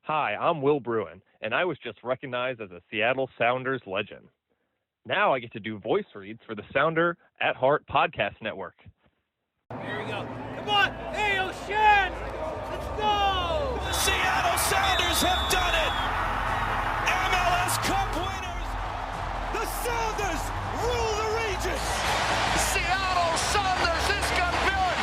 Hi, I'm Will Bruin, and I was just recognized as a Seattle Sounders legend. Now I get to do voice reads for the Sounder at Heart podcast network. Here we go. Come on! Hey, O'Shan! Let's go! The Seattle Sounders have done it! MLS Cup winners! The Sounders rule the region! Seattle Sounders is campeón!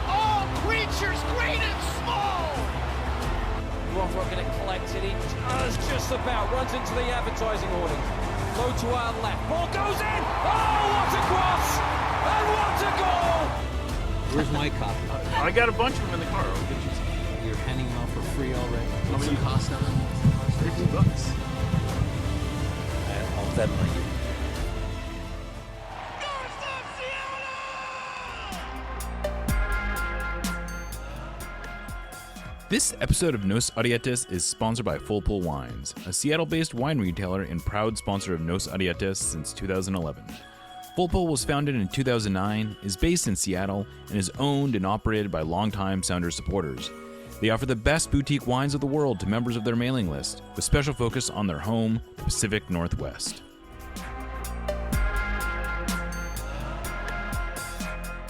All creatures great and small. Rothrock going to collect it. He does just about. Runs into the advertising awning. Low to our left. Ball goes in. Oh, what a cross! And what a goal! Where's my copy? I got a bunch of them in the car. I'll get you some. You're handing them out for free already. How many cost on them? $50. I'll Venmo you. This episode of Nos Arietes is sponsored by Full Pull Wines, a Seattle-based wine retailer and proud sponsor of Nos Arietes since 2011. Full Pull was founded in 2009, is based in Seattle, and is owned and operated by longtime Sounders supporters. They offer the best boutique wines of the world to members of their mailing list, with special focus on their home, the Pacific Northwest.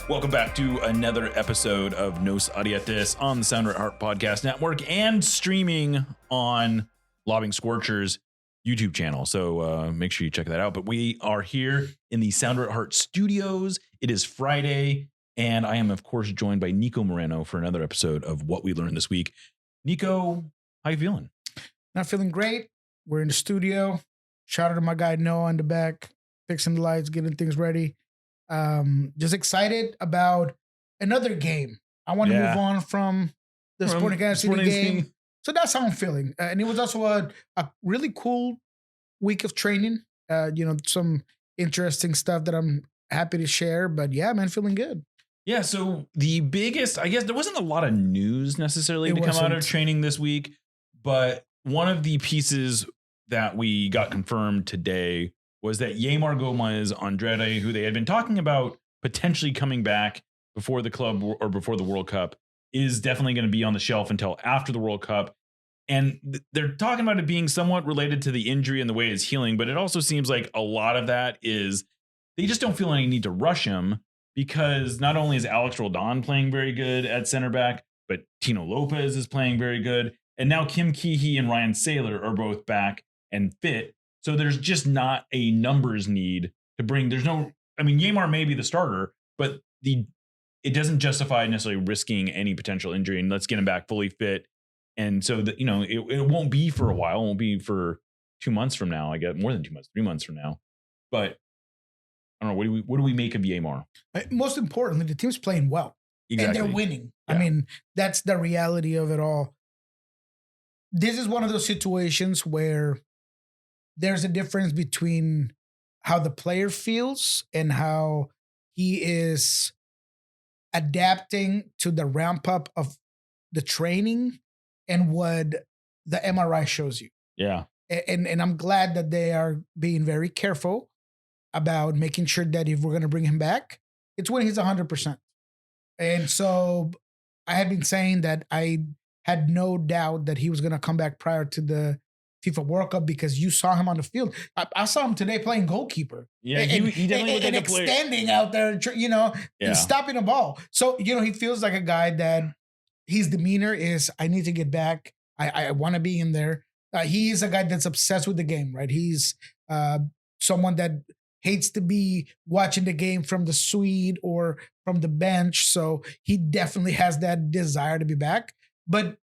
Welcome back to another episode of Nos Arietes on the Sounder at Heart Podcast Network and streaming on Lobbing Scorcher's YouTube channel. So make sure you check that out. But we are here in the Sounder at Heart studios. It is Friday, and I am, of course, joined by Niko Moreno for another episode of What We Learned This Week. Niko, how you feeling? Not feeling great. We're in the studio. Shout out to my guy Noah in the back, fixing the lights, getting things ready. Just excited about another game. I want to move on from the Sporting Kansas City game. So that's how I'm feeling. And it was also a really cool week of training. Some interesting stuff that I'm happy to share. But yeah, man, feeling good. Yeah, so the biggest, I guess there wasn't a lot of news necessarily to come out of training this week, but one of the pieces that we got confirmed today was that Yeimar Gomez Andrade, who they had been talking about potentially coming back before the club or before the World Cup, is definitely going to be on the shelf until after the World Cup. And they're talking about it being somewhat related to the injury and the way it's healing, but it also seems like a lot of that is they just don't feel any need to rush him because not only is Alex Roldan playing very good at center back, but Tino Lopez is playing very good. And now Kim Keehee and Ryan Saylor are both back and fit. So there's just not a numbers need to bring. Yeimar may be the starter, but it doesn't justify necessarily risking any potential injury. And let's get him back fully fit. And so that, it won't be for a while. It won't be for 2 months from now. I guess more than 2 months, 3 months from now. But I don't know. What do we make of Yeimar? Most importantly, the team's playing well. Exactly. And they're winning. Yeah. I mean, that's the reality of it all. This is one of those situations where there's a difference between how the player feels and how he is adapting to the ramp up of the training and what the MRI shows you. Yeah. And I'm glad that they are being very careful about making sure that if we're going to bring him back, it's when he's 100%. And so I had been saying that I had no doubt that he was going to come back prior to the FIFA World Cup because you saw him on the field. I saw him today playing goalkeeper. Yeah, he definitely and extending out there, and stopping the ball. So, he feels like a guy that his demeanor is, I need to get back. I want to be in there. He is a guy that's obsessed with the game, right? He's someone that hates to be watching the game from the suite or from the bench. So he definitely has that desire to be back. And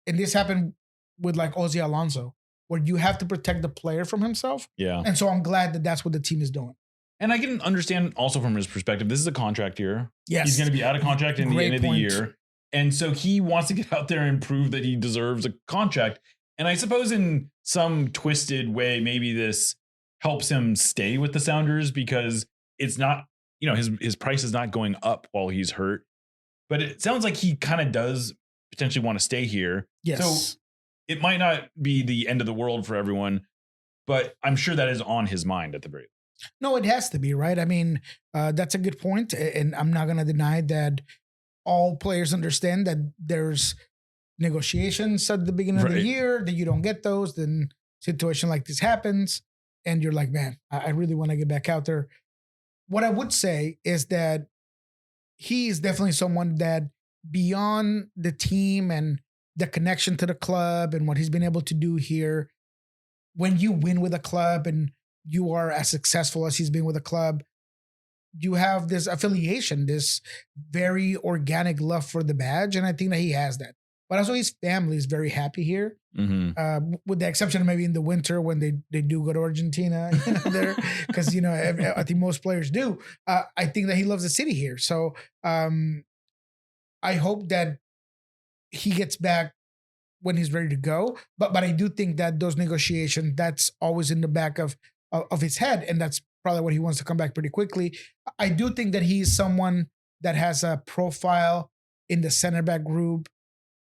this happened with like Ozzy Alonso, where you have to protect the player from himself. Yeah. And so I'm glad that that's what the team is doing. And I can understand also from his perspective, this is a contract year. Yes. He's going to be out of contract in the end of the year. And so he wants to get out there and prove that he deserves a contract. And I suppose in some twisted way, maybe this helps him stay with the Sounders because it's not, his price is not going up while he's hurt. but it sounds like he kind of does potentially want to stay here. Yes. So it might not be the end of the world for everyone, but I'm sure that is on his mind at the very least. No, it has to be, right? I mean, that's a good point, and I'm not going to deny that all players understand that there's negotiations at the beginning of the year, that you don't get those, then situation like this happens, and you're like, man, I really want to get back out there. What I would say is that he is definitely someone that beyond the team and the connection to the club and what he's been able to do here, when you win with a club and you are as successful as he's been with a club, you have this affiliation, this very organic love for the badge. And I think that he has that. But also his family is very happy here, with the exception of maybe in the winter when they do go to Argentina, there, because, I think most players do. I think that he loves the city here. So I hope that he gets back when he's ready to go. But I do think that those negotiations, that's always in the back of his head. And that's probably what he wants to come back pretty quickly. I do think that he's someone that has a profile in the center back group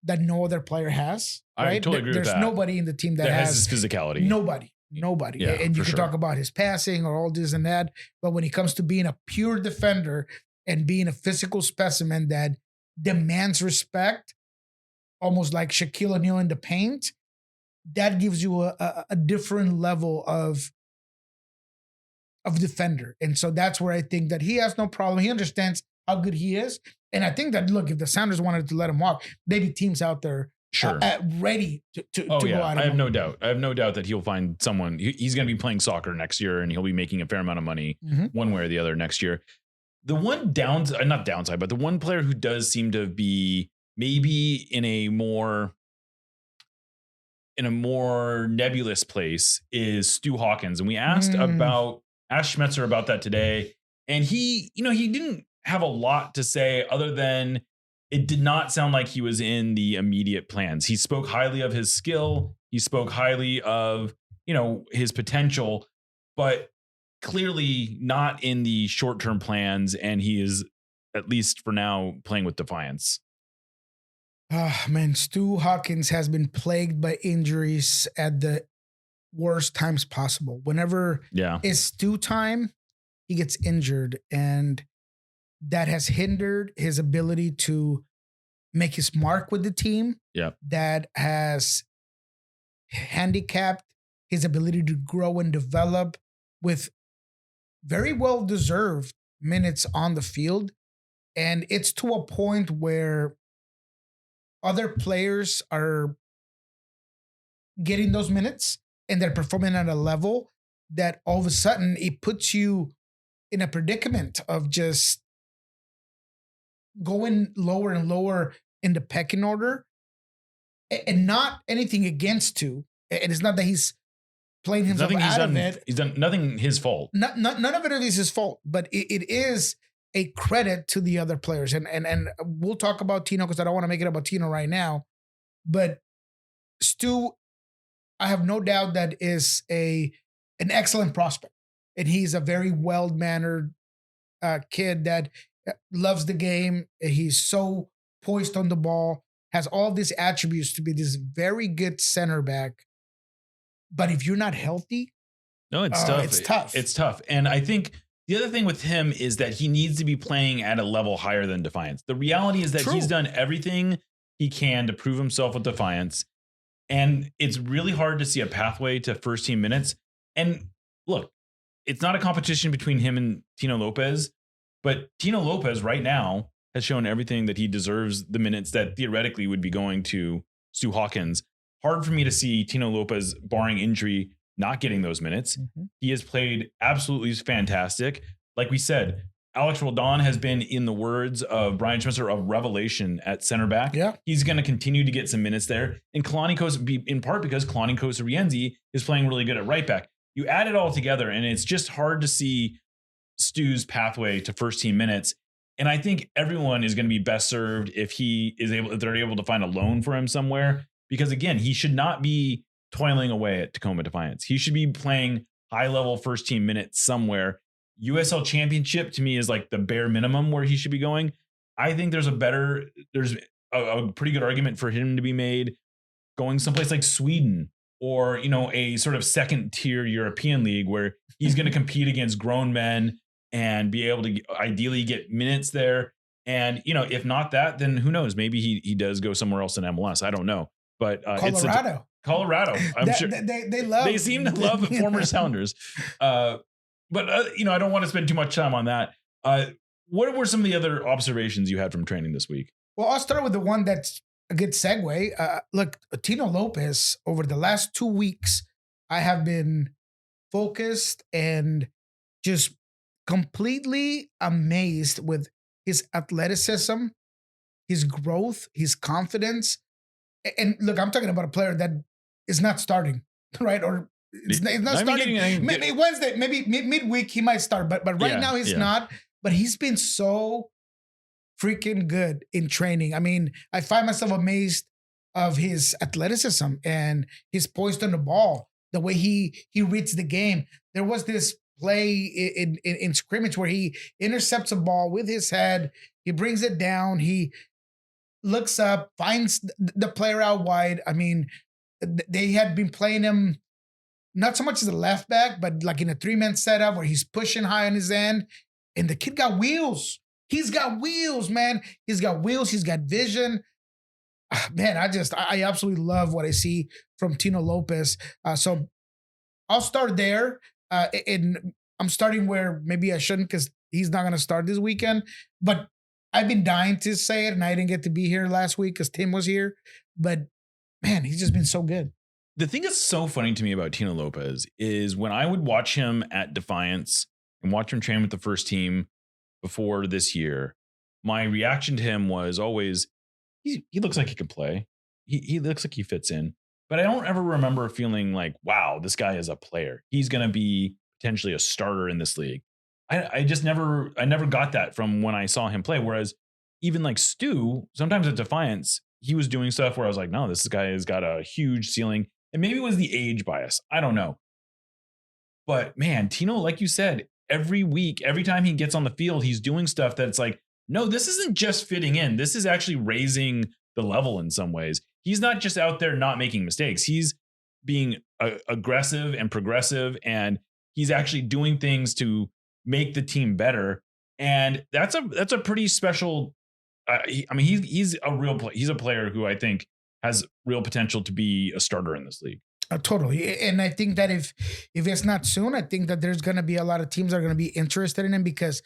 that no other player has. Right? I totally agree with that. There's nobody in the team that has his physicality. Nobody. Yeah, and you can sure. talk about his passing or all this and that. But when it comes to being a pure defender and being a physical specimen that demands respect, almost like Shaquille O'Neal in the paint, that gives you a different level of defender. And so that's where I think that he has no problem. He understands how good he is. And I think that, look, if the Sounders wanted to let him walk, maybe teams out there ready to go out. I have no doubt. I have no doubt that he'll find someone. He's going to be playing soccer next year, and he'll be making a fair amount of money one way or the other next year. The one not downside, but the one player who does seem to be maybe in a more nebulous place is Stu Hawkins. And we asked Schmetzer about that today. And he didn't have a lot to say other than it did not sound like he was in the immediate plans. He spoke highly of his skill. He spoke highly of, his potential, but clearly not in the short-term plans. And he is, at least for now, playing with defiance. Man, Stu Hawkins has been plagued by injuries at the worst times possible. Whenever it's Stu time, he gets injured, and that has hindered his ability to make his mark with the team. Yeah. That has handicapped his ability to grow and develop with very well-deserved minutes on the field. And it's to a point where other players are getting those minutes and they're performing at a level that all of a sudden it puts you in a predicament of just going lower and lower in the pecking order, and not anything against Stu. And it's not that he's playing himself out of it. He's done nothing his fault. None of it is his fault, but it is a credit to the other players. And we'll talk about Tino because I don't want to make it about Tino right now. But Stu, I have no doubt that is an excellent prospect. And he's a very well-mannered kid that loves the game. He's so poised on the ball, has all these attributes to be this very good center back. But if you're not healthy, no, it's tough. It's tough. It's tough. And I think the other thing with him is that he needs to be playing at a level higher than Defiance. The reality is that he's done everything he can to prove himself with Defiance. And it's really hard to see a pathway to first team minutes. And look, it's not a competition between him and Tino Lopez, but Tino Lopez right now has shown everything that he deserves the minutes that theoretically would be going to Stu Hawkins. Hard for me to see Tino Lopez, barring injury, not getting those minutes. He has played absolutely fantastic. Like we said, Alex Roldan has been, in the words of Brian Schmetzer, a revelation at center back. Yeah. He's going to continue to get some minutes there. And Kalani Kosa, in part because Kalani Kosa-Rienzi is playing really good at right back. You add it all together, and it's just hard to see Stu's pathway to first team minutes. And I think everyone is going to be best served if they're able to find a loan for him somewhere. Because again, he should not be toiling away at Tacoma Defiance. He should be playing high level first team minutes somewhere. USL Championship to me is like the bare minimum where he should be going. I think there's a pretty good argument for him to be made going someplace like Sweden or, a sort of second tier European league where he's going to compete against grown men and be able to ideally get minutes there. And, if not that, then who knows? Maybe he does go somewhere else in MLS. I don't know. But Colorado. I'm sure they seem to love former Sounders. I don't want to spend too much time on that. What were some of the other observations you had from training this week? Well, I'll start with the one that's a good segue. Look, Tino Lopez, over the last 2 weeks, I have been focused and just completely amazed with his athleticism, his growth, his confidence. And look, I'm talking about a player that is not starting, right? Or it's not starting. Maybe Wednesday, maybe midweek he might start, but right now he's not. But he's been so freaking good in training. I mean, I find myself amazed of his athleticism and his poise on the ball, the way he reads the game. There was this play in scrimmage where he intercepts a ball with his head. He brings it down. He looks up, finds the player out wide. I mean, they had been playing him not so much as a left back, but like in a 3-man setup where he's pushing high on his end. And the kid got wheels. He's got wheels, man. He's got wheels. He's got vision. Man, I absolutely love what I see from Tino Lopez. So I'll start there. And I'm starting where maybe I shouldn't because he's not going to start this weekend. But I've been dying to say it, and I didn't get to be here last week because Tim was here. But, man, he's just been so good. The thing that's so funny to me about Tino Lopez is when I would watch him at Defiance and watch him train with the first team before this year, my reaction to him was always, he looks like he can play. He looks like he fits in. But I don't ever remember feeling like, wow, this guy is a player. He's going to be potentially a starter in this league. I never got that from when I saw him play. Whereas even like Stu, sometimes at Defiance, he was doing stuff where I was like, no, this guy has got a huge ceiling. And maybe it was the age bias. I don't know. But man, Tino, like you said, every week, every time he gets on the field, he's doing stuff that's like, no, this isn't just fitting in. This is actually raising the level in some ways. He's not just out there not making mistakes. He's being aggressive and progressive, and he's actually doing things to make the team better. And that's a pretty special. He's a player who I think has real potential to be a starter in this league. Totally. And I think that if it's not soon, I think that there's going to be a lot of teams that are going to be interested in him because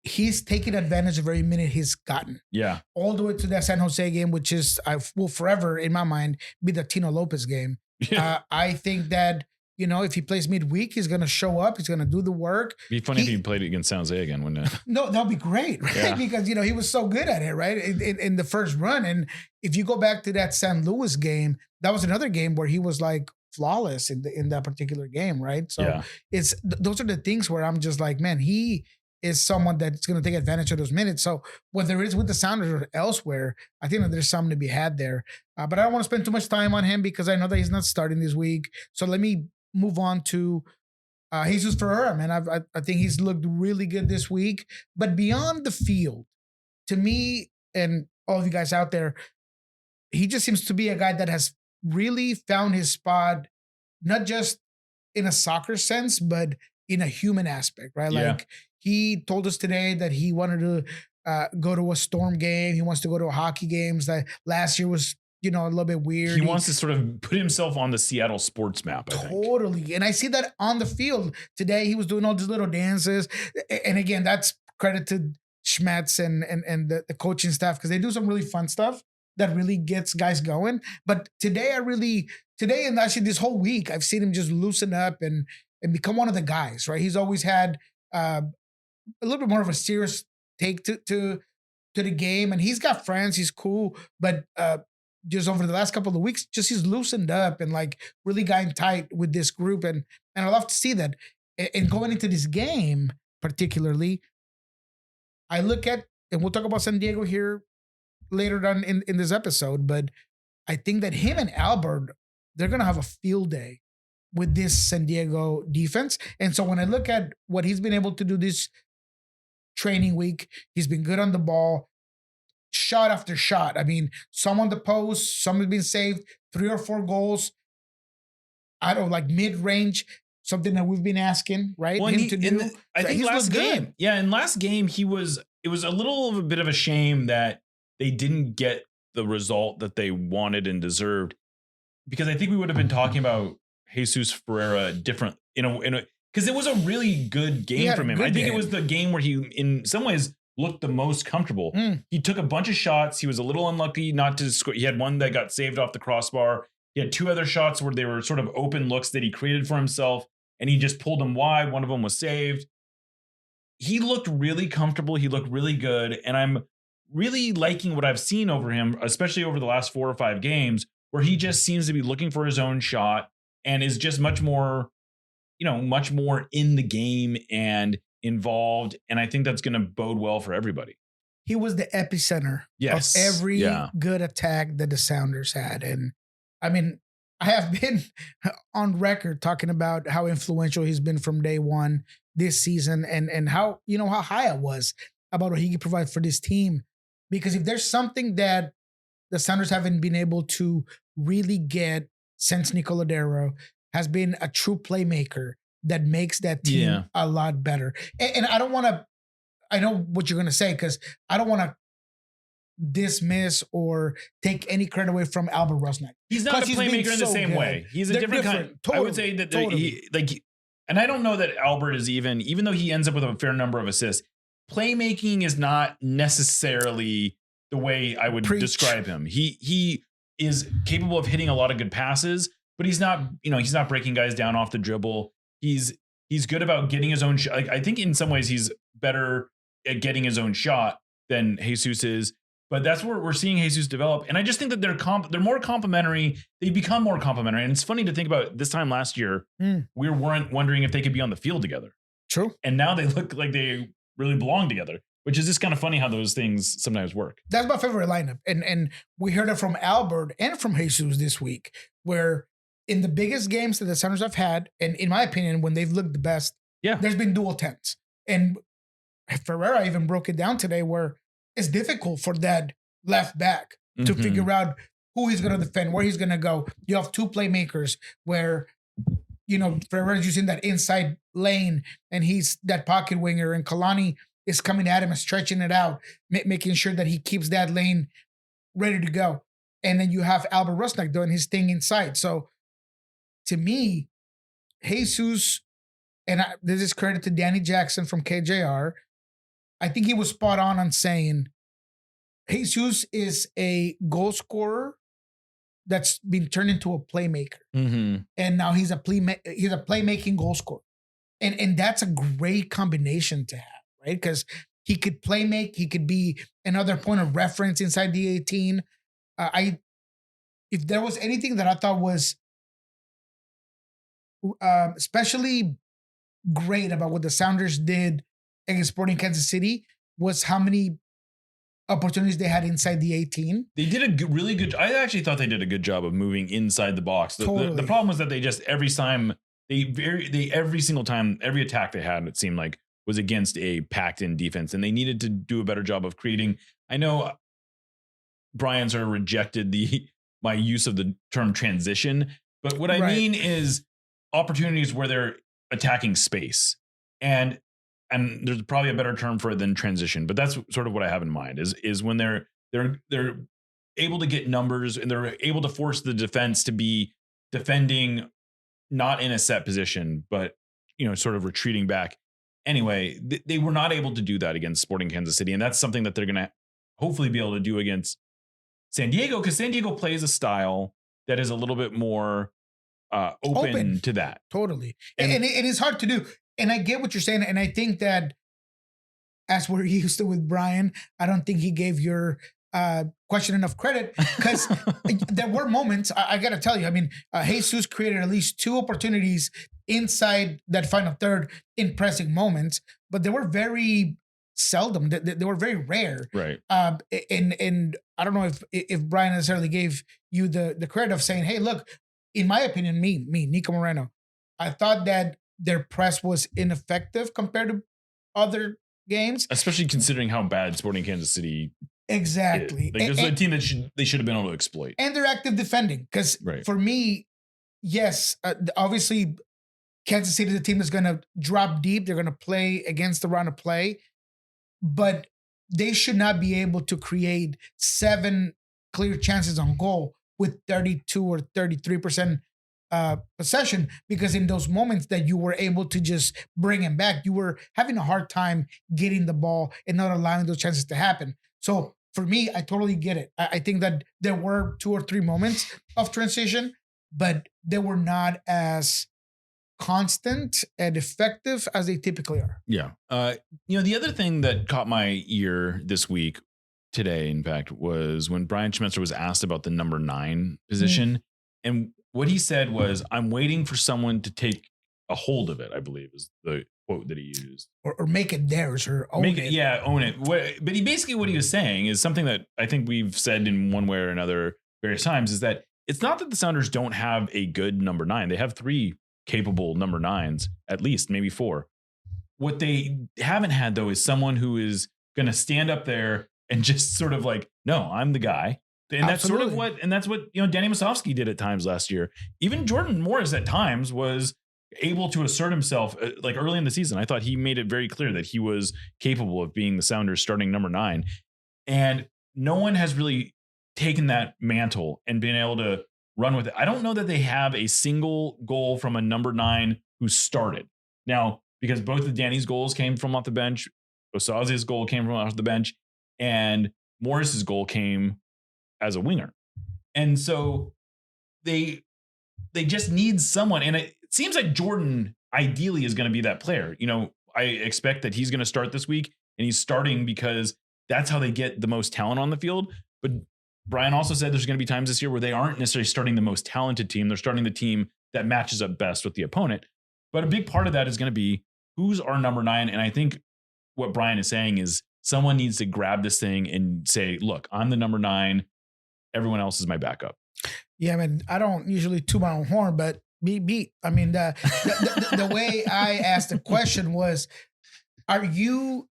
he's taking advantage of every minute he's gotten. Yeah. All the way to that San Jose game, which is, will forever, in my mind, be the Tino Lopez game. Yeah. I think that, if he plays midweek, he's going to show up. He's going to do the work. It'd be funny if he played against San Jose again, wouldn't it? No, that'd be great, right? Yeah. Because, he was so good at it, right? In the first run. And if you go back to that San Luis game, that was another game where he was like flawless in that particular game, right? So those are the things where I'm just like, man, he is someone that's going to take advantage of those minutes. So whether it's with the Sounders or elsewhere, I think that there's something to be had there. But I don't want to spend too much time on him because I know that he's not starting this week. So let me move on to Jesus Ferreira, man. I think he's looked really good this week. But beyond the field, to me and all of you guys out there, he just seems to be a guy that has really found his spot, not just in a soccer sense, but in a human aspect, right? Yeah. Like he told us today that he wanted to go to a Storm game. He wants to go to hockey games. That last year was, a little bit weird. He wants to sort of put himself on the Seattle sports map, I think. Totally. And I see that on the field. Today, he was doing all these little dances. And again, that's credit to Schmetz and the coaching staff because they do some really fun stuff that really gets guys going. But today and actually this whole week, I've seen him just loosen up and become one of the guys, right? He's always had a little bit more of a serious take to the game. And he's got friends. He's cool. But just over the last couple of weeks, just he's loosened up and like really gotten tight with this group. And I love to see that. And going into this game, particularly, I look at, and we'll talk about San Diego here later on in this episode, but I think that him and Albert, they're going to have a field day with this San Diego defense. And so when I look at what he's been able to do this training week. He's been good on the ball, shot after shot. I mean, some on the post, some have been saved, 3 or 4 goals. I don't like mid-range, something that we've been asking, right? Well, him to do. I think last game, in last game, it was a little of a bit of a shame that they didn't get the result that they wanted and deserved, because I think we would have been talking about Jesus Ferreira different, because it was a really good game from him. I think it was the game where he, in some ways, looked the most comfortable. He took a bunch of shots. He was a little unlucky not to score. He had one that got saved off the crossbar. He had 2 other shots where they were sort of open looks that he created for himself, and he just pulled them wide. One of them was saved. He looked really comfortable. He looked really good. And I'm really liking what I've seen over him, especially over the last 4 or 5 games, where he just seems to be looking for his own shot and is just much more in the game and involved. And I think that's going to bode well for everybody. He was the epicenter of every good attack that the Sounders had. And I mean, I have been on record talking about how influential he's been from day one this season, and how high I was about what he could provide for this team. Because if there's something that the Sounders haven't been able to really get since Niko Lodeiro, has been a true playmaker that makes that team a lot better. And I don't want to, I know what you're going to say, because I don't want to dismiss or take any credit away from Albert Rusnak. He's not a playmaker in the same way. He's a different kind. Totally, I would say that and I don't know that Albert is even though he ends up with a fair number of assists, playmaking is not necessarily the way I would describe him. He is capable of hitting a lot of good passes, but he's not breaking guys down off the dribble. He's good about getting his own shot. Like, I think in some ways he's better at getting his own shot than Jesus is. But that's where we're seeing Jesus develop. And I just think that they're more complementary. They become more complementary. And it's funny to think about this time last year, we weren't wondering if they could be on the field together. True. And now they look like they really belong together, which is just kind of funny how those things sometimes work. That's my favorite lineup. And we heard it from Albert and from Jesus this week, where in the biggest games that the Sounders have had, and in my opinion, when they've looked the best, there's been dual 10s. And Ferreira even broke it down today, where it's difficult for that left back to figure out who he's going to defend, where he's going to go. You have 2 playmakers where, Ferreira's using that inside lane and he's that pocket winger, and Kalani is coming at him and stretching it out, making sure that he keeps that lane ready to go. And then you have Albert Rusnak doing his thing inside. So to me, Jesus, and this is credit to Danny Jackson from KJR, I think he was spot on saying Jesus is a goal scorer that's been turned into a playmaker. And now he's a playmaking goal scorer. And that's a great combination to have, right? Because he could playmake, he could be another point of reference inside the 18. If there was anything that I thought was especially great about what the Sounders did against Sporting Kansas City, was how many opportunities they had inside the 18. They did a really good. I actually thought they did a good job of moving inside the box. The problem was that they just every single time, every attack they had, it seemed like, was against a packed in defense, and they needed to do a better job of creating. I know Brian sort of rejected my use of the term transition, but what I mean is opportunities where they're attacking space, and there's probably a better term for it than transition, but that's sort of what I have in mind is when they're able to get numbers and they're able to force the defense to be defending not in a set position, but sort of retreating back. Anyway, they were not able to do that against Sporting Kansas City, and that's something that they're going to hopefully be able to do against San Diego, because San Diego plays a style that is a little bit more open to that. Totally. And it is hard to do. And I get what you're saying. And I think that, as we're used to with Brian, I don't think he gave your question enough credit, because there were moments, I got to tell you, I mean, Jesus created at least 2 opportunities inside that final third in pressing moments, but they were very seldom. They were very rare. Right. And I don't know if Brian necessarily gave you the credit of saying, hey, look, in my opinion, me, Niko Moreno, I thought that their press was ineffective compared to other, games. Especially considering how bad Sporting Kansas City Exactly. is. Like, this is a team that they should have been able to exploit. And they're active defending. Because for me, yes, obviously Kansas City is a team that's going to drop deep. They're going to play against the run of play. But they should not be able to create 7 clear chances on goal with 32 or 33% possession, because in those moments that you were able to just bring him back, you were having a hard time getting the ball and not allowing those chances to happen. So for me, I totally get it. I think that there were 2 or 3 moments of transition, but they were not as constant and effective as they typically are. Yeah. The other thing that caught my ear this week, today, in fact, was when Brian Schmetzer was asked about the number 9 position. And what he said was, I'm waiting for someone to take a hold of it, I believe is the quote that he used. Or make it theirs or own it. Yeah, own it. But what he was saying is something that I think we've said in one way or another various times, is that it's not that the Sounders don't have a good number 9. They have 3 capable number 9s, at least, maybe 4. What they haven't had, though, is someone who is going to stand up there and just sort of like, no, I'm the guy. And that's sort of what Danny Musovski did at times last year. Even Jordan Morris at times was able to assert himself, like early in the season. I thought he made it very clear that he was capable of being the Sounders starting number 9. And no one has really taken that mantle and been able to run with it. I don't know that they have a single goal from a number 9 who started. Now, because both of Danny's goals came from off the bench, Osaze's goal came from off the bench, and Morris's goal came as a winger. And so they just need someone. And it seems like Jordan ideally is going to be that player. I expect that he's going to start this week, and he's starting because that's how they get the most talent on the field. But Brian also said there's going to be times this year where they aren't necessarily starting the most talented team. They're starting the team that matches up best with the opponent. But a big part of that is going to be who's our number 9. And I think what Brian is saying is someone needs to grab this thing and say, look, I'm the number 9. Everyone else is my backup. Yeah, I mean, I don't usually toot my own horn, but beat. I mean, the way I asked the question was, are you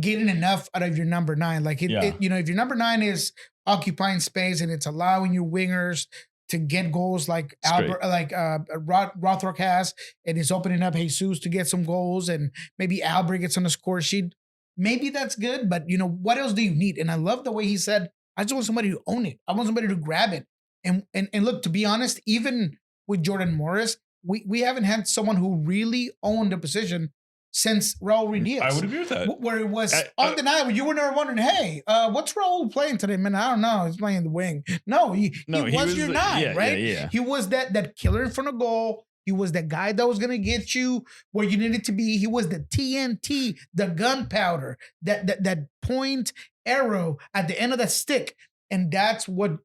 getting enough out of your number 9? Like, if your number 9 is occupying space and it's allowing your wingers to get goals like Rothrock has, and is opening up Jesus to get some goals, and maybe Albert gets on the score sheet, maybe that's good. But what else do you need? And I love the way he said, I just want somebody to own it. I want somebody to grab it. And look, to be honest, even with Jordan Morris, we haven't had someone who really owned a position since Raul Ruiz. I would agree with that. Where it was undeniable. You were never wondering, hey, what's Raul playing today, man? I don't know. He's playing the wing. No, he was your 9, right? Yeah. He was that killer in front of goal. He was that guy that was going to get you where you needed to be. He was the TNT, the gunpowder, that point arrow at the end of that stick. And that's what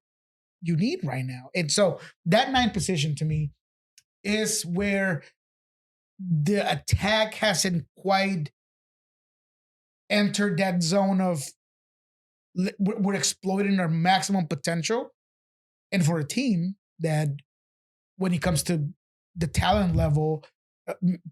you need right now. And so that 9 position to me is where the attack hasn't quite entered that zone of we're exploiting our maximum potential. And for a team that, when it comes to the talent level,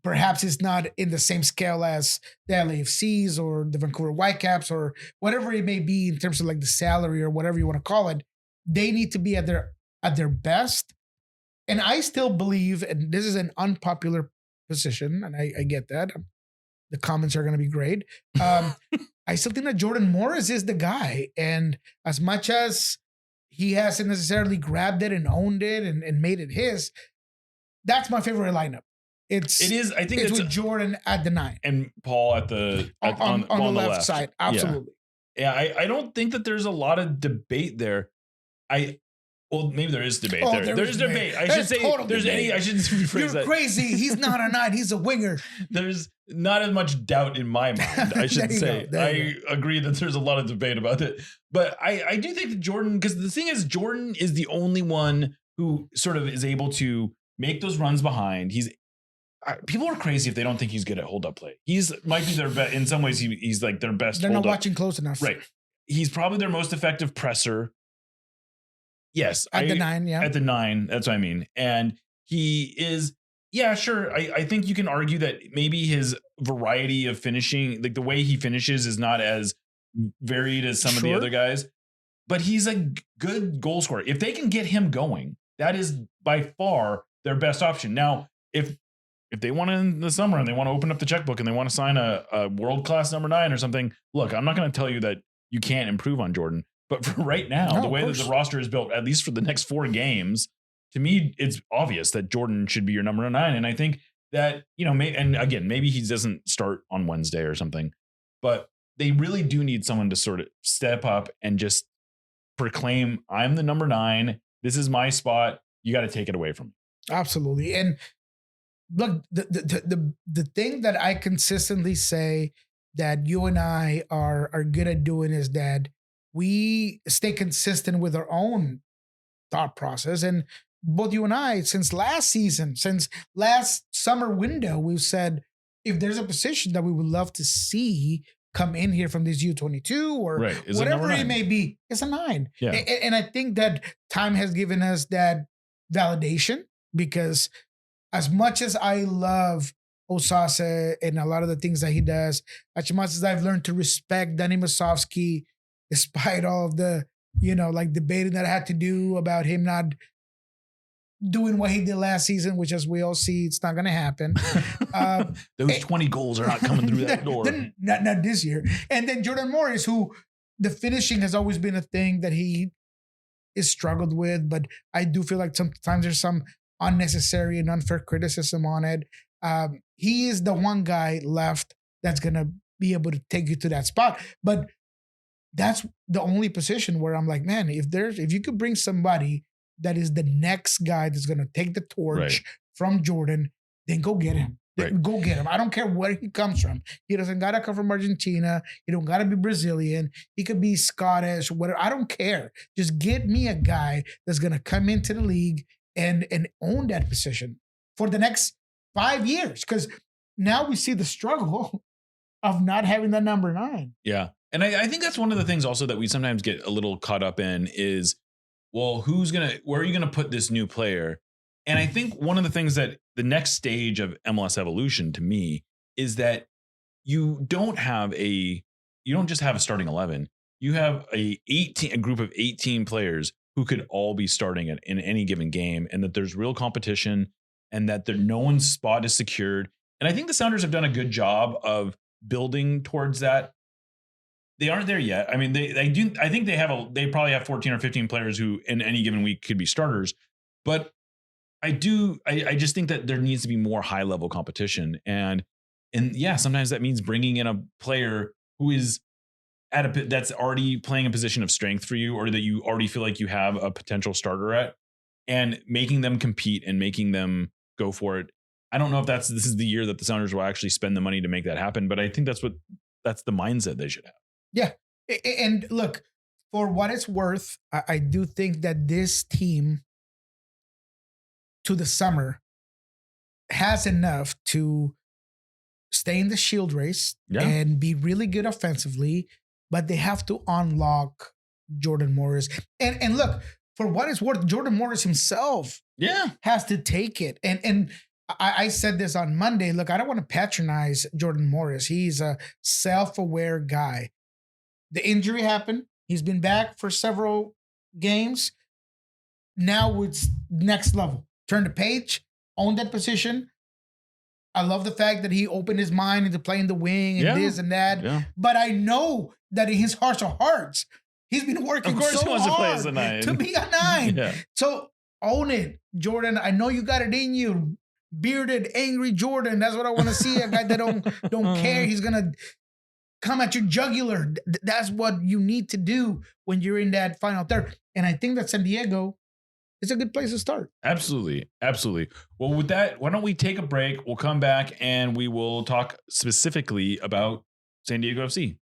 perhaps it's not in the same scale as the LAFCs or the Vancouver Whitecaps or whatever it may be in terms of like the salary or whatever you want to call it, they need to be at their best. And I still believe, and this is an unpopular position, and I get that. The comments are going to be great. I still think that Jordan Morris is the guy. And as much as he hasn't necessarily grabbed it and owned it and made it his, that's my favorite lineup. It is. I think it's with Jordan at the 9 and Paul on the left side. Absolutely. Yeah. I don't think that there's a lot of debate there. Well, maybe there is debate there. There's debate. I should say there's debate. I shouldn't rephrase that. You're crazy. He's not a 9. He's a winger. There's not as much doubt in my mind, I should say. I agree that there's a lot of debate about it. But I do think that Jordan, because the thing is, Jordan is the only one who sort of is able to make those runs behind. People are crazy if they don't think he's good at hold-up play. Might be their best. In some ways, he's like their best. They're not watching close enough. Right. He's probably their most effective presser. Yes. At the 9, yeah. At the 9, that's what I mean. And he is, yeah, sure. I think you can argue that maybe his variety of finishing. Like the way he finishes is not as varied as some of the other guys, but he's a good goal scorer. If they can get him going, that is by far their best option. Now, if they want to in the summer and they want to open up the checkbook and they want to sign a world-class number 9 or something, look, I'm not going to tell you that you can't improve on Jordan, but for right now, the way that the roster is built, at least for the next 4 games, to me, it's obvious that Jordan should be your number 9. And I think that, and again, maybe he doesn't start on Wednesday or something, but they really do need someone to sort of step up and just proclaim, I'm the number 9. This is my spot. You got to take it away from me. Absolutely. And look, the thing that I consistently say that you and I are good at doing is that we stay consistent with our own thought process. And both you and I, since last season, since last summer window, we've said, if there's a position that we would love to see come in here from this U22 or whatever it may be, it's a 9. Yeah. And I think that time has given us that validation, because as much as I love Osase and a lot of the things that he does, as much as I've learned to respect Danny Masovsky, despite all of the, debating that I had to do about him not doing what he did last season, which, as we all see, it's not going to happen. Those 20 goals are not coming through that door. Not this year. And then Jordan Morris, who the finishing has always been a thing that he is struggled with, but I do feel like sometimes there's some unnecessary and unfair criticism on it. He is the one guy left that's going to be able to take you to that spot. But that's the only position where I'm like, man, if you could bring somebody that is the next guy that's going to take the torch from Jordan, then go get him. Go get him. I don't care where he comes from. He doesn't got to come from Argentina. He don't got to be Brazilian. He could be Scottish, whatever. I don't care. Just get me a guy that's going to come into the league and own that position for the next 5 years. Because now we see the struggle of not having that number 9. Yeah. And I think that's one of the things also that we sometimes get a little caught up in is, well, where are you going to put this new player? And I think one of the things that the next stage of MLS evolution to me is that you don't just have a starting 11. You have a group of 18 players who could all be starting in any given game, and that there's real competition and that no one's spot is secured. And I think the Sounders have done a good job of building towards that. They aren't there yet. I mean, they do. I think they probably have 14 or 15 players who in any given week could be starters. But I just think that there needs to be more high level competition. And yeah, sometimes that means bringing in a player who is that's already playing a position of strength for you, or that you already feel like you have a potential starter at, and making them compete and making them go for it. I don't know if this is the year that the Sounders will actually spend the money to make that happen, but I think that's the mindset they should have. Yeah. And look, for what it's worth, I do think that this team to the summer has enough to stay in the Shield race and be really good offensively, but they have to unlock Jordan Morris. And look, for what it's worth, Jordan Morris himself has to take it. And I said this on Monday. Look, I don't want to patronize Jordan Morris. He's a self-aware guy. The injury happened. He's been back for several games. Now it's next level. Turn the page, own that position. I love the fact that he opened his mind into playing the wing and this and that. Yeah. But I know that in his heart of hearts, he's been working so hard to be a 9. Yeah. So own it, Jordan. I know you got it in you. Bearded, angry Jordan. That's what I want to see. A guy that don't care. He's gonna come at your jugular. That's what you need to do when you're in that final third. And I think that San Diego is a good place to start. Absolutely. Absolutely. Well, with that, why don't we take a break? We'll come back and we will talk specifically about San Diego FC.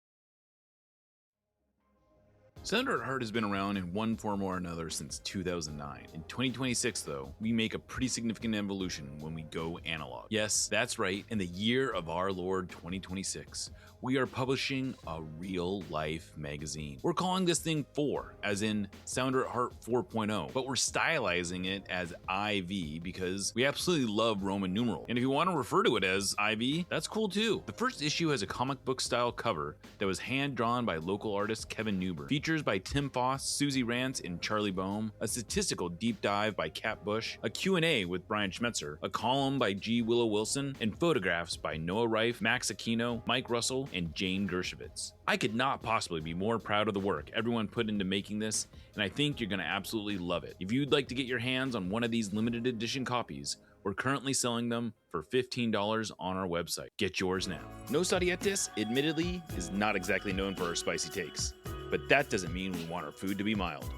Sounder at Heart has been around in one form or another since 2009. In 2026, though, we make a pretty significant evolution when we go analog. Yes, that's right, in the year of our Lord 2026, we are publishing a real-life magazine. We're calling this thing 4, as in Sounder at Heart 4.0, but we're stylizing it as IV because we absolutely love Roman numeral. And if you want to refer to it as IV, that's cool too. The first issue has a comic book style cover that was hand-drawn by local artist Kevin Newber. Features by Tim Foss, Susie Rance, and Charlie Boehm, a statistical deep dive by Kat Bush, a Q&A with Brian Schmetzer, a column by G. Willow Wilson, and photographs by Noah Reif, Max Aquino, Mike Russell, and Jane Dershowitz. I could not possibly be more proud of the work everyone put into making this, and I think you're going to absolutely love it. If you'd like to get your hands on one of these limited edition copies, we're currently selling them for $15 on our website. Get yours now. Nos Arietes, admittedly, is not exactly known for our spicy takes, but that doesn't mean we want our food to be mild.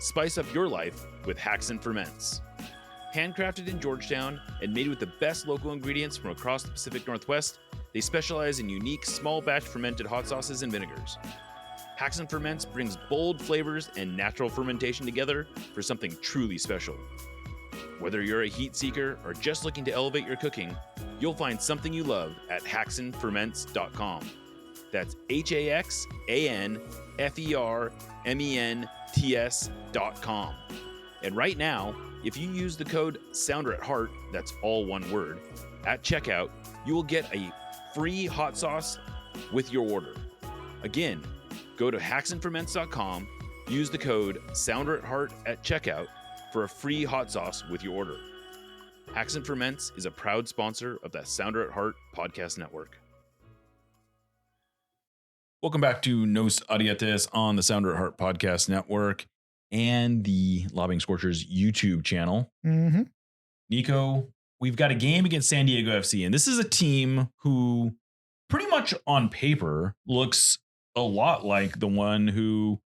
Spice up your life with Hacks and Ferments. Handcrafted in Georgetown and made with the best local ingredients from across the Pacific Northwest, they specialize in unique small batch fermented hot sauces and vinegars. Hacks and Ferments brings bold flavors and natural fermentation together for something truly special. Whether you're a heat seeker or just looking to elevate your cooking, you'll find something you love at hacksandferments.com. That's HAXANFERMENTS.com. And right now, if you use the code SOUNDERATHEART, that's all one word, at checkout, you will get a free hot sauce with your order. Again, go to hacksandferments.com, use the code SOUNDERATHEART at checkout for a free hot sauce with your order. Hacks and Ferments is a proud sponsor of the Sounder at Heart podcast network. Welcome back to Nos Arietes on the Sounder at Heart podcast network and the Lobbing Scorchers YouTube channel. Mm-hmm. Niko, we've got a game against San Diego FC, and this is a team who pretty much on paper looks a lot like the one who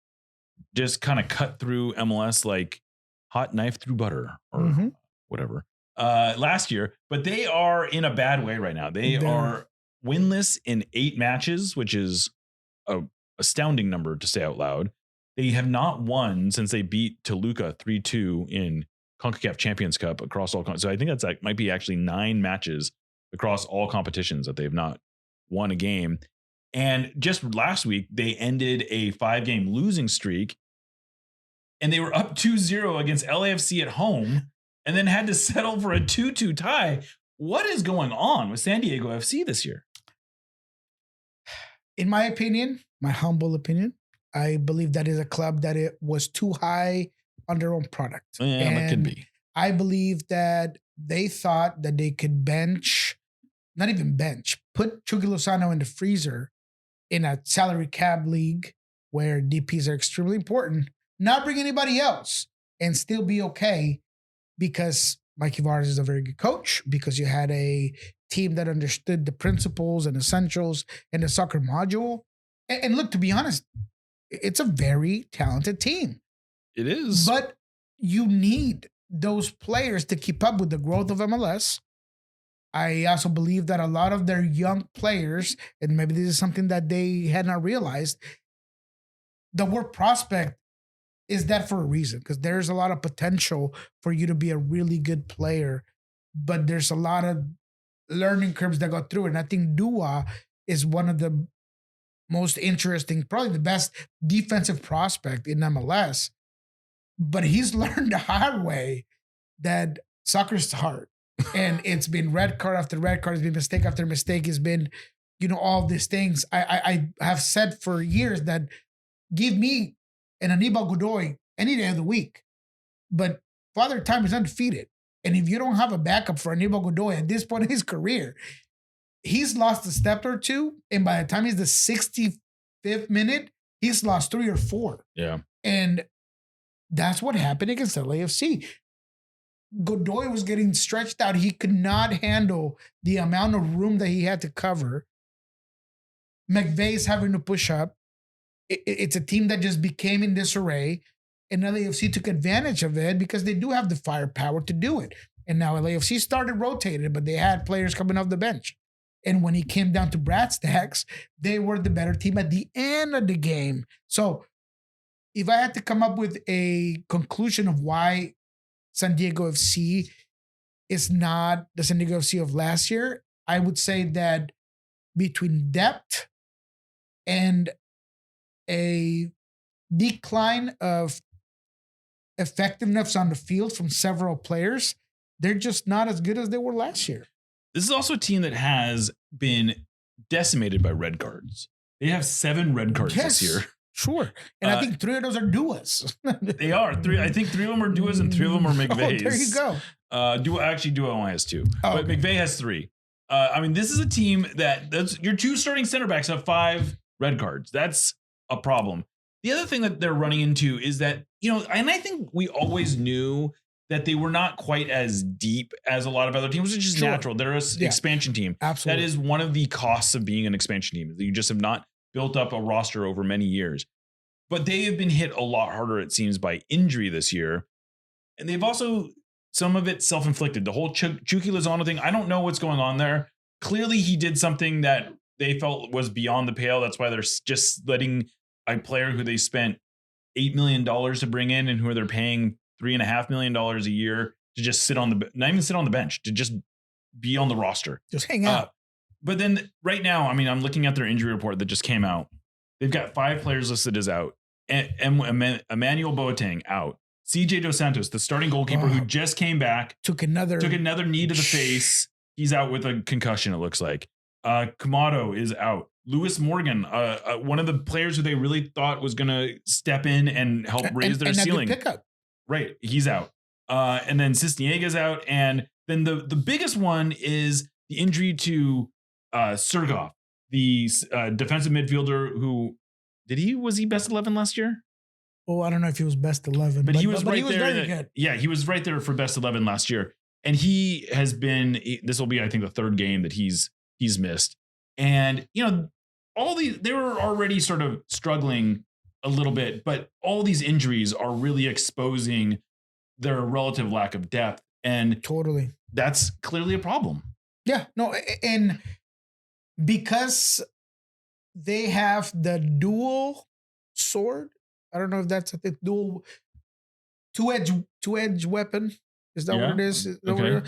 just kind of cut through MLS like hot knife through butter or whatever last year, but they are in a bad way right now. They are winless in 8 matches, which is a astounding number to say out loud. They have not won since they beat Toluca 3-2 in CONCACAF Champions Cup across all. So I think that's like might be actually 9 matches across all competitions that they've not won a game. And just last week, they ended a 5-game losing streak and they were up 2-0 against LAFC at home and then had to settle for a 2-2 tie. What is going on with San Diego FC this year? In my opinion, my humble opinion, I believe that is a club that it was too high on their own product. Yeah, and that could be. I believe that they thought that they could not even bench, put Chucky Lozano in the freezer in a salary cap league where DPs are extremely important, not bring anybody else and still be okay because Mikey Vargas is a very good coach, because you had a team that understood the principles and essentials and the soccer module. And look, to be honest, it's a very talented team. It is. But you need those players to keep up with the growth of MLS. I also believe that a lot of their young players, and maybe this is something that they had not realized, the word prospect is that for a reason, because there's a lot of potential for you to be a really good player, but there's a lot of learning curves that go through it. And I think Dua is one of the most interesting, probably the best defensive prospect in MLS. But he's learned the hard way that soccer's hard. And it's been red card after red card. It's been mistake after mistake. It's been, all these things. I have said for years that give me an Anibal Godoy any day of the week. But Father Time is undefeated. And if you don't have a backup for Anibal Godoy at this point in his career, he's lost a step or two. And by the time he's the 65th minute, he's lost 3 or 4. Yeah. And that's what happened against LAFC. Godoy was getting stretched out. He could not handle the amount of room that he had to cover. McVay's having to push up. It's a team that just became in disarray. And LAFC took advantage of it because they do have the firepower to do it. And now LAFC started rotating, but they had players coming off the bench. And when he came down to brass tacks, they were the better team at the end of the game. So if I had to come up with a conclusion of why San Diego FC is not the San Diego FC of last year, I would say that between depth and a decline of effectiveness on the field from several players, they're just not as good as they were last year. This is also a team that has been decimated by red cards. They have 7 red cards this year. Sure. And I think 3 of those are duas. They are. 3. I think 3 of them are duas and 3 of them are McVeigh's. Oh, there you go. Duo only has 2. But okay. McVeigh has 3. I mean, this is a team that's your 2 starting center backs have 5 red cards. That's a problem. The other thing that they're running into is that, and I think we always knew that they were not quite as deep as a lot of other teams, which is just natural. They're an expansion team. Absolutely. That is one of the costs of being an expansion team. You just have not built up a roster over many years. But they have been hit a lot harder, it seems, by injury this year. And they've also, some of it self-inflicted. The whole Chucky Lozano thing, I don't know what's going on there. Clearly, he did something that they felt was beyond the pale. That's why they're just letting a player who they spent $8 million to bring in and who they're paying $3.5 million a year to just not even sit on the bench, to just be on the roster. Just hang out. But then right now, I mean, I'm looking at their injury report that just came out. They've got 5 players listed as out. Emmanuel Boateng out. CJ Dos Santos, the starting goalkeeper who just came back, took another knee to the face. He's out with a concussion, it looks like. Kamado is out. Lewis Morgan, one of the players who they really thought was going to step in and help raise their ceiling. Pickup. Right, he's out. And then Cisniega's out. And then the biggest one is the injury to Sergov, the defensive midfielder who was he best 11 last year? Oh, I don't know if he was best 11, but he was right there. Very good. Yeah, he was right there for best 11 last year. And he has been, this will be, I think, the 3rd game that he's missed. And, they were already sort of struggling a little bit, but all these injuries are really exposing their relative lack of depth. And totally, that's clearly a problem. Yeah, no. And because they have the dual sword, I don't know if that's a dual two-edge weapon. Is that what it is?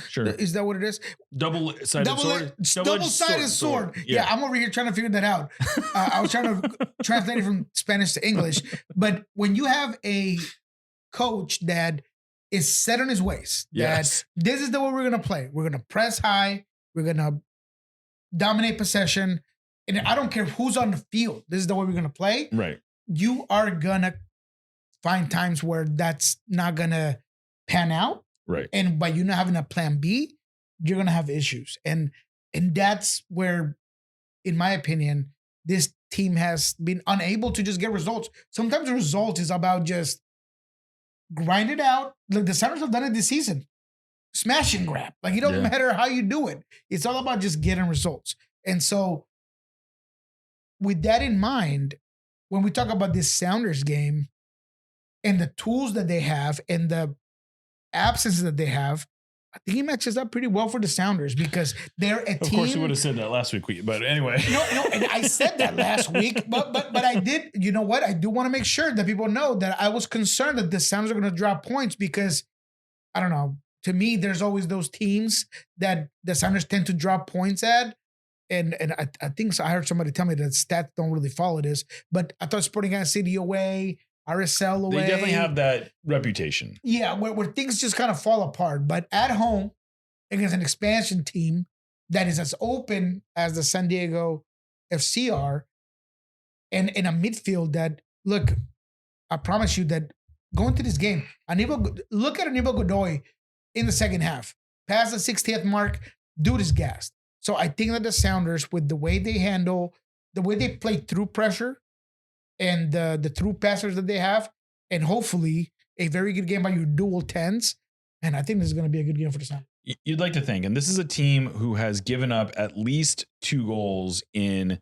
Sure. Is that what it is? Double-sided sword. Yeah, I'm over here trying to figure that out. I was trying to translate it from Spanish to English. But when you have a coach that is set on his ways, that this is the way we're going to play. We're going to press high. We're going to dominate possession. And I don't care who's on the field. This is the way we're going to play. Right. You are going to find times where that's not going to pan out. Right. And by you not having a plan B, you're going to have issues. And that's where, in my opinion, this team has been unable to just get results. Sometimes the result is about just grind it out. Like the Sounders have done it this season. Smash and grab. Like it doesn't matter how you do it. It's all about just getting results. And so with that in mind, when we talk about this Sounders game and the tools that they have and the absences that they have, I think he matches up pretty well for the Sounders because they're a team. Of course, you would have said that last week, but anyway. No, and I said that last week, but I did. You know what? I do want to make sure that people know that I was concerned that the Sounders are going to drop points because I don't know. To me, there's always those teams that the Sounders tend to drop points at, and I think so. I heard somebody tell me that stats don't really follow this, but I thought Sporting Kansas City away. RSL away. They definitely have that reputation. Yeah, where things just kind of fall apart. But at home, against an expansion team that is as open as the San Diego FC are, and in a midfield that, look, I promise you that going to this game, look at Aníbal Godoy in the second half. Past the 60th mark, dude is gassed. So I think that the Sounders, with the way they handle, the way they play through pressure, and the through passers that they have, and hopefully a very good game by your dual 10s. And I think this is going to be a good game for the Sounders. You'd like to think. And this is a team who has given up at least 2 goals in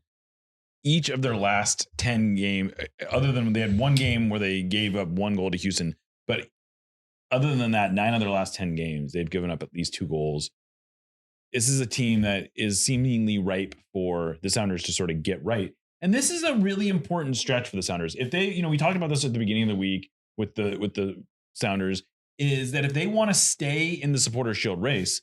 each of their last 10 games, other than they had one game where they gave up 1 goal to Houston. But other than that, 9 of their last 10 games, they've given up at least 2 goals. This is a team that is seemingly ripe for the Sounders to sort of get right. And this is a really important stretch for the Sounders. If they, we talked about this at the beginning of the week with the Sounders, is that if they want to stay in the Supporter Shield race,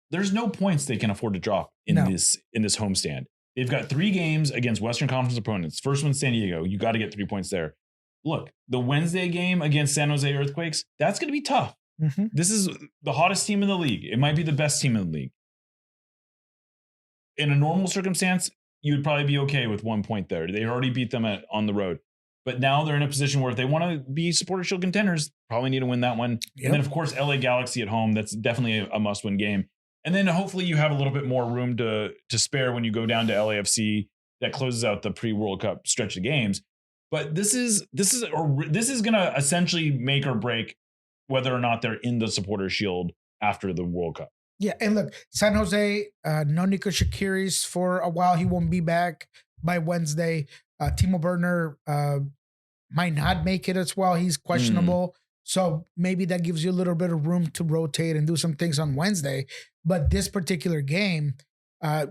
there's no points they can afford to drop in this homestand. They've got 3 games against Western Conference opponents. First one's San Diego. You got to get 3 points there. Look, the Wednesday game against San Jose Earthquakes, that's going to be tough. Mm-hmm. This is the hottest team in the league. It might be the best team in the league. In a normal circumstance, you would probably be okay with 1 point there. They already beat them on the road. But now they're in a position where if they want to be Supporter Shield contenders, probably need to win that one. Yep. And then, of course, LA Galaxy at home. That's definitely a must-win game. And then hopefully you have a little bit more room to spare when you go down to LAFC. That closes out the pre-World Cup stretch of games. But this is going to essentially make or break whether or not they're in the Supporter Shield after the World Cup. Yeah, and look, San Jose, no Niko Shakiris for a while. He won't be back by Wednesday. Timo Werner might not make it as well. He's questionable. So maybe that gives you a little bit of room to rotate and do some things on Wednesday. But this particular game,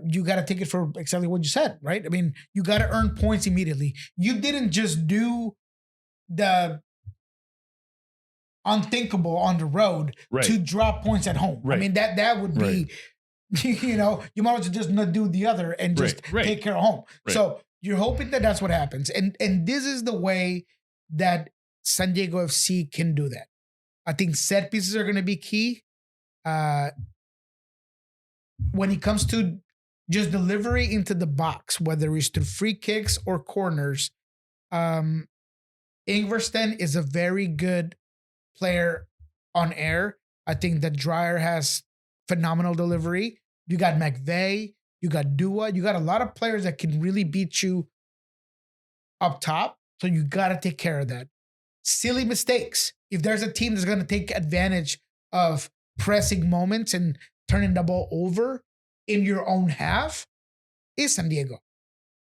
you got to take it for exactly what you said, right? I mean, you got to earn points immediately. You didn't just do the unthinkable on the road to drop points at home. Right. I mean, that would be, you might as well just not do the other and just take care of home. Right. So you're hoping that that's what happens. And this is the way that San Diego FC can do that. I think set pieces are going to be key. When it comes to just delivery into the box, whether it's through free kicks or corners, Ingvarsten is a very good player on air. I think that Dreyer has phenomenal delivery. You got McVeigh, you got Dua, you got a lot of players that can really beat you up top. So you got to take care of that. Silly mistakes. If there's a team that's going to take advantage of pressing moments and turning the ball over in your own half, is San Diego.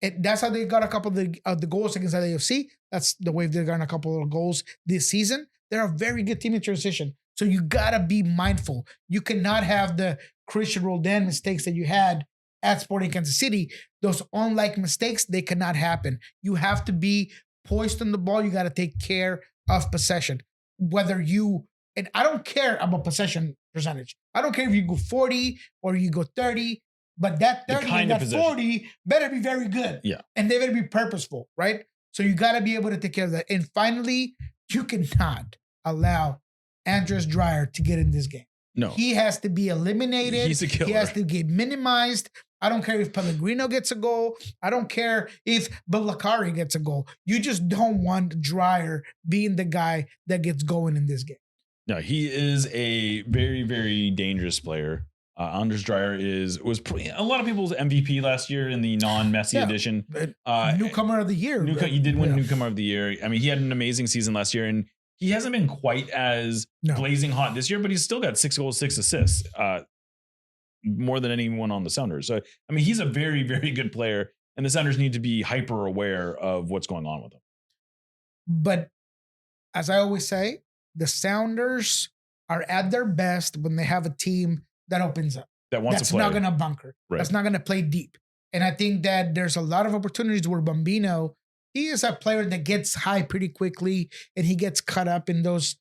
That's how they got a couple of the goals against LAFC. That's the way they've gotten a couple of goals this season. They're a very good team in transition. So you got to be mindful. You cannot have the Christian Roldan mistakes that you had at Sporting Kansas City. Those unlike mistakes, they cannot happen. You have to be poised on the ball. You got to take care of possession. And I don't care about possession percentage. I don't care if you go 40 or you go 30, but that 30 and that 40 better be very good. Yeah. And they better be purposeful, right? So you got to be able to take care of that. And finally, you cannot allow Andres Dreyer to get in this game. No. He has to be eliminated. He's a killer. He has to get minimized. I don't care if Pellegrino gets a goal. I don't care if Balakari gets a goal. You just don't want Dreyer being the guy that gets going in this game. No, he is a very, very dangerous player. Andres Dreyer was a lot of people's MVP last year in the non-Messi edition. Newcomer of the year. He did win Newcomer of the year. I mean, he had an amazing season last year, and he hasn't been quite as blazing hot this year, but he's still got 6 goals, 6 assists, more than anyone on the Sounders. So, I mean, he's a very, very good player, and the Sounders need to be hyper aware of what's going on with him. But as I always say, the Sounders are at their best when they have a team that opens up. That's not going to bunker. Right. That's not going to play deep. And I think that there's a lot of opportunities where Bambino, he is a player that gets high pretty quickly and he gets caught up in those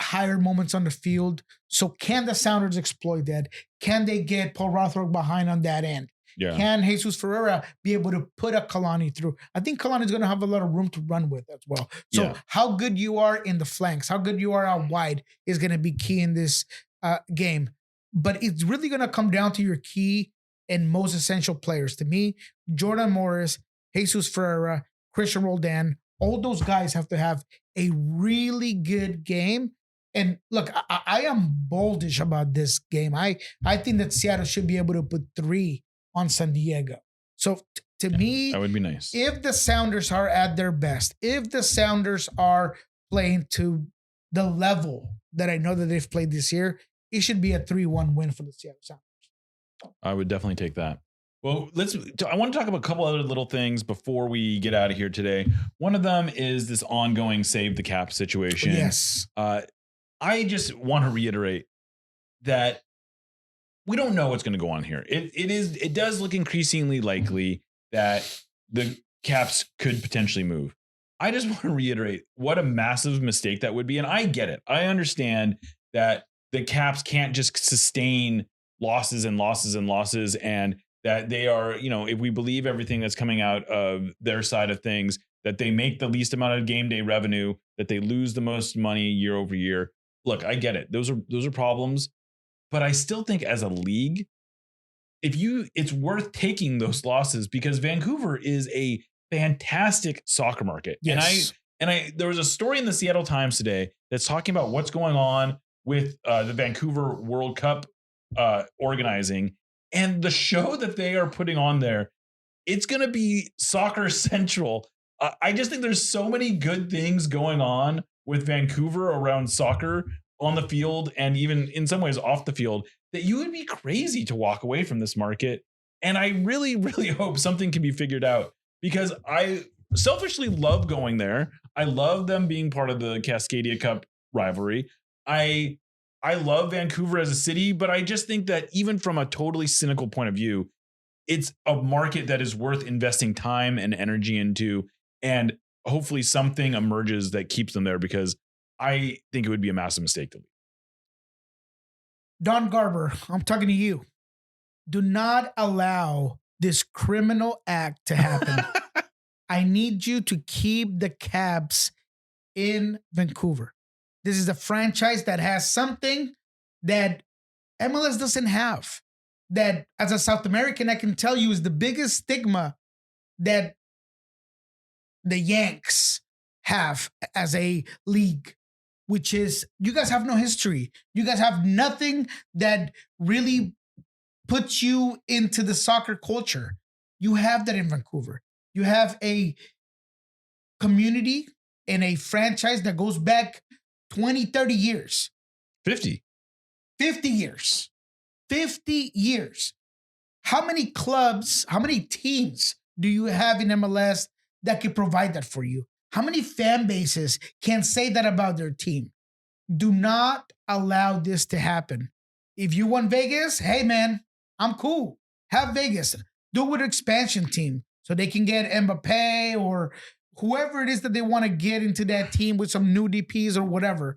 higher moments on the field. So can the Sounders exploit that? Can they get Paul Rothrock behind on that end? Yeah. Can Jesus Ferreira be able to put a Kalani through? I think Kalani is going to have a lot of room to run with as well. So how good you are in the flanks, how good you are out wide is going to be key in this game. But it's really going to come down to your key and most essential players. To me, Jordan Morris, Jesus Ferreira, Christian Roldan, all those guys have to have a really good game. And look, I am boldish about this game. I think that Seattle should be able to put 3 on San Diego. So to me, that would be nice. If the Sounders are at their best, if the Sounders are playing to the level that I know that they've played this year, it should be a 3-1 win for the Seattle Sounders. I would definitely take that. Well, I want to talk about a couple other little things before we get out of here today. One of them is this ongoing save the cap situation. Yes. I just want to reiterate that we don't know what's going to go on here. It does look increasingly likely that the Caps could potentially move. I just want to reiterate what a massive mistake that would be. And I get it. I understand that the Caps can't just sustain losses and losses and losses, and that they are, if we believe everything that's coming out of their side of things, that they make the least amount of game day revenue, that they lose the most money year over year. Look, I get it. Those are problems, but I still think as a league, it's worth taking those losses because Vancouver is a fantastic soccer market. Yes. And there was a story in the Seattle Times today that's talking about what's going on with the Vancouver World Cup organizing, and the show that they are putting on there. It's going to be soccer central. I just think there's so many good things going on with Vancouver around soccer on the field and even in some ways off the field that you would be crazy to walk away from this market. And I really, really hope something can be figured out because I selfishly love going there. I love them being part of the Cascadia Cup rivalry. I love Vancouver as a city, but I just think that even from a totally cynical point of view, it's a market that is worth investing time and energy into. And hopefully something emerges that keeps them there because I think it would be a massive mistake to leave. Don Garber, I'm talking to you. Do not allow this criminal act to happen. I need you to keep the Caps in Vancouver. This is a franchise that has something that MLS doesn't have. That as a South American, I can tell you is the biggest stigma that the Yanks have as a league, which is you guys have no history. You guys have nothing that really puts you into the soccer culture. You have that in Vancouver. You have a community and a franchise that goes back 20, 30 years. 50 years. 50 years. How many clubs, how many teams do you have in MLS that can provide that for you? How many fan bases can say that about their team? Do not allow this to happen. If you want Vegas, hey man, I'm cool. Have Vegas. Do it with an expansion team so they can get Mbappe or whoever it is that they want to get into that team with some new DPs or whatever.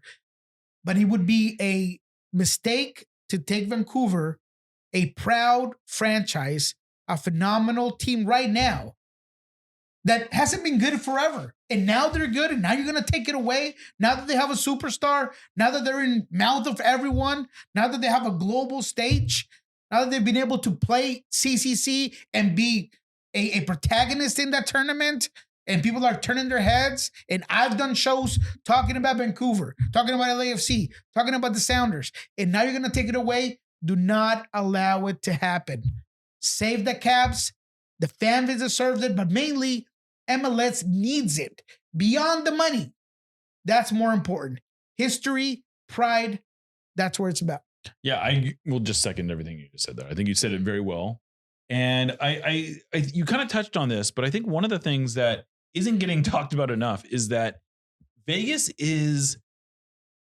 But it would be a mistake to take Vancouver, a proud franchise, a phenomenal team right now that hasn't been good forever. And now they're good, and now you're going to take it away. Now that they have a superstar, now that they're in mouth of everyone, now that they have a global stage, now that they've been able to play CCC and be a protagonist in that tournament, and people are turning their heads. And I've done shows talking about Vancouver, talking about LAFC, talking about the Sounders, and now you're going to take it away. Do not allow it to happen. Save the Caps. The fan base deserves it, but mainly MLS needs it. Beyond the money, that's more important. History, pride, that's where it's about. Yeah, I will just second everything you just said there. I think you said it very well. And I you kind of touched on this, but I think one of the things that isn't getting talked about enough is that Vegas is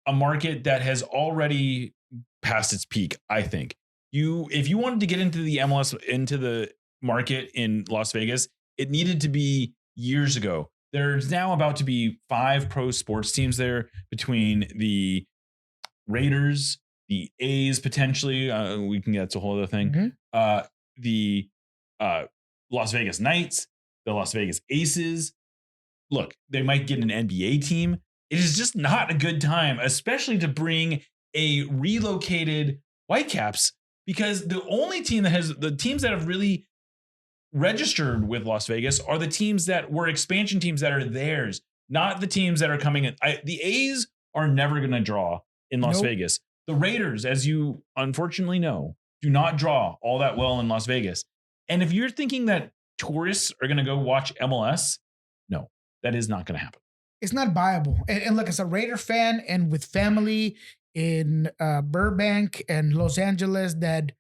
a market that has already passed its peak. I think if you wanted to get into the MLS, into the market in Las Vegas, it needed to be years ago. There's now about to be 5 pro sports teams there between the Raiders, the A's potentially. We can get to a whole other thing. Mm-hmm. The Las Vegas Knights, the Las Vegas Aces. Look, they might get an NBA team. It is just not a good time, especially to bring a relocated Whitecaps, because the only team that has the teams that have really registered with Las Vegas are the teams that were expansion teams that are theirs, not the teams that are coming in. The A's are never going to draw in Las Vegas. The Raiders, as you unfortunately know, do not draw all that well in Las Vegas. And if you're thinking that tourists are going to go watch MLS, no, that is not going to happen. It's not viable. And look, as a Raider fan and with family in Burbank and Los Angeles that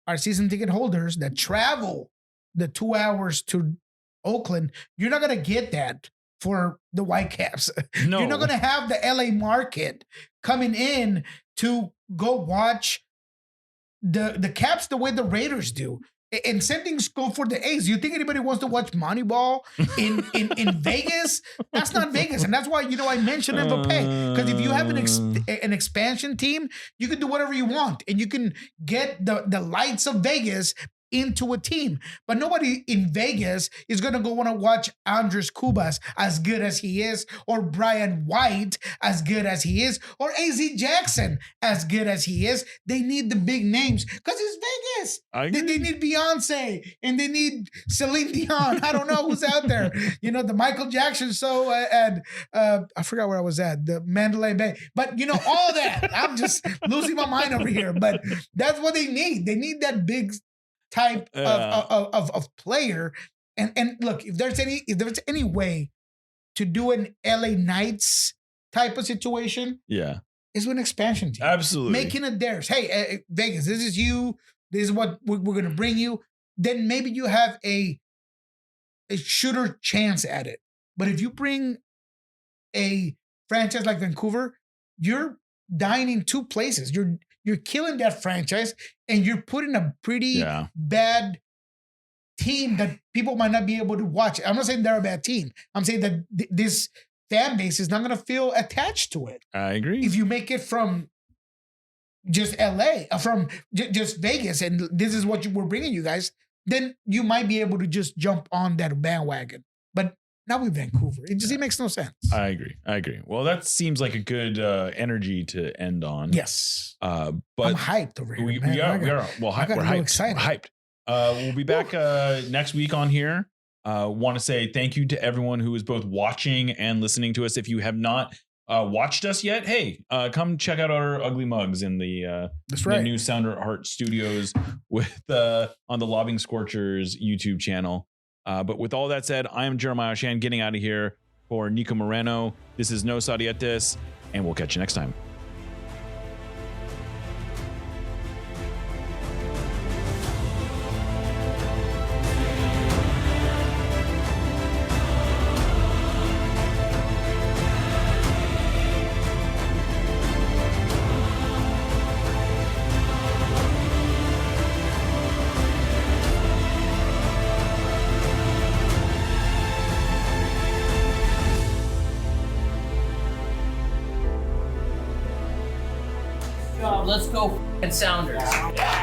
are season ticket holders that travel the 2 hours to Oakland, you're not going to get that for the Whitecaps. No. You're not going to have the LA market coming in to go watch the Caps the way the Raiders do. And same thing's go for the A's. You think anybody wants to watch Moneyball in Vegas? That's not Vegas. And that's why, I mentioned Mbappé. Because if you have an expansion team, you can do whatever you want. And you can get the lights of Vegas into a team. But nobody in Vegas is going to go want to watch Andres Cubas as good as he is, or Brian White as good as he is, or AZ Jackson as good as he is. They need the big names because it's Vegas. They need Beyonce and they need Celine Dion. I don't know who's out there. The Michael Jackson show and I forgot where I was at, the Mandalay Bay. But all that. I'm just losing my mind over here. But that's what they need. They need that big type of player. And look, if there's any way to do an LA Knights type of situation, it's with an expansion team. Absolutely. Making it theirs. Hey, Vegas, this is you. This is what we're going to bring you. Then maybe you have a shooter chance at it. But if you bring a franchise like Vancouver, you're dying in two places. You're killing that franchise, and you're putting a pretty bad team that people might not be able to watch. I'm not saying they're a bad team. I'm saying that this fan base is not going to feel attached to it. I agree. If you make it from just LA, from just Vegas, and this is what we're bringing you guys, then you might be able to just jump on that bandwagon. But not with Vancouver. It makes no sense. I agree. Well, that seems like a good energy to end on. Yes. But I'm hyped over here. We are. Well, we're hyped. Excited. We're hyped. We'll be back next week on here. Want to say thank you to everyone who is both watching and listening to us. If you have not watched us yet, hey, come check out our ugly mugs in the new Sounder Art Studios with on the Lobbing Scorchers YouTube channel. But with all that said, I am Jeremiah Oshan getting out of here for Niko Moreno. This is No Sadietes, and we'll catch you next time. Let's go Sounders.